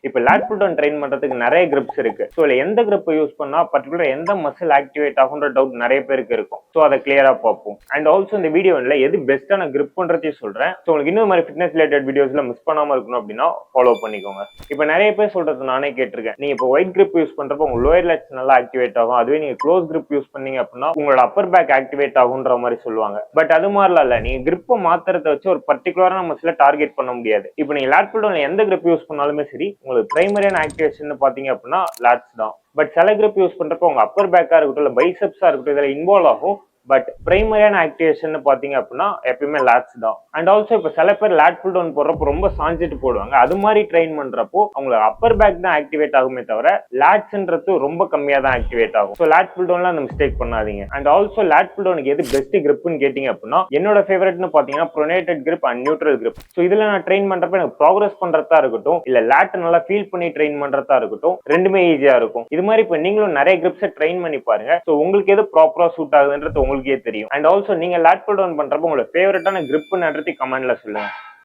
இப்ப late pull down train பண்றதுக்கு நிறைய கிரிப்ஸ் இருக்கு. ஸோ இதுல எந்த கிரிப் யூஸ் பண்ணா பர்டிகுலர் எந்த மசில் ஆக்டிவேட் ஆகுன்ற டவுட் நிறைய பேருக்கு இருக்கும். ஸோ அதை கிளியரா பார்ப்போம். அண்ட் ஆல்சோ இந்த வீடியோல எது பெஸ்டான கிரிப் பண்றதையும் சொல்றேன். ஸோ உங்களுக்கு இன்னும் மாதிரி ஃபிட்னஸ் ரிலேட்டட் வீடியோஸ்ல மிஸ் பண்ணாம இருக்கணும் அப்படின்னா ஃபாலோ பண்ணிக்கோங்க. இப்ப நிறைய பேர் சொல்றது நானே கேட்டிருக்கேன், நீங்க இப்போ ஒயிட் கிரிப் யூஸ் பண்றப்போ உங்க லோயர் லெக்ஸ் நல்லா ஆக்டிவேட் ஆகும், அதுவே நீங்க க்ளோஸ் கிரிப் யூஸ் பண்ணீங்க அப்படின்னா உங்களோட அப்பர் பேக் ஆக்டிவேட் ஆகுன்ற மாதிரி சொல்லுவாங்க. பட் அது மாதிரிலாம் இல்ல, நீங்க கிரிப்பை மாத்திரத்தை வச்சு ஒரு பர்டிகுலரான மசில டார்கெட் பண்ண முடியாது. இப்போ நீங்க லேட் புல் டவுன்ல எந்த கிரிப் யூஸ் பண்ணாலுமே சரி, உங்களுக்கு பிரைமரியான ஆக்டிவேஷன் பாத்தீங்க அப்படின்னா லேட்ஸ் தான். பட் சில கிரிப் யூஸ் பண்றப்போ உங்க அப்பர் பேக்கா இருக்கட்டும் இல்ல பைசெப்ஸா இருக்கட்டும் இதுல இன்வால்வ் ஆகும். பட் பிரைமரியான ஆக்டிவேஷன் பாத்தீங்க அப்படின்னா எப்பயுமே லேட்ஸ் தான். அண்ட் ஆல்சோ இப்ப சில பேர் லேட் புல் டவுன் போடுறப்போ ரொம்ப சாஞ்சிட்டு போடுவாங்க. அது மாதிரி ட்ரெயின் பண்றப்போ அவங்களுக்கு அப்பர் பேக் தான் ஆக்டிவேட் ஆகுமே தவிர லேட்ஸ்ன்றது ரொம்ப கம்மியா தான் ஆக்டிவேட் ஆகும். ஸோ லேட் புல் டவுன்ல அந்த மிஸ்டேக் பண்ணாதீங்க. அண்ட் ஆல்சோ லேட் புல் டவுனுக்கு எது பெஸ்ட் கிரிப்னு கேட்டீங்க அப்படின்னா என்னோட ஃபேவரட்னு பாத்தீங்கன்னா pronated grip and neutral grip. So இதுல நான் ட்ரெயின் பண்றப்ப எனக்கு ப்ராக்ரஸ் பண்றதா இருக்கட்டும் இல்ல லேட் நல்லா ஃபீல் பண்ணி ட்ரெயின் பண்றதா இருக்கட்டும் ரெண்டுமே ஈஸியா இருக்கும். இது மாதிரி இப்ப நீங்களும் நிறைய கிரிப்ஸை ட்ரெயின் பண்ணி பாருங்க. ஸோ உங்களுக்கு எது ப்ராப்பரா சூட் ஆகுதுன்றது உங்களுக்கே தெரியும். அண்ட் ஆல்சோ நீங்க லேட் புல் டவுன் பண்றப்போ உங்களோட ஃபேவரட்டான கிரிப்ன்றதை கமெண்ட்ல சொல்லுங்க.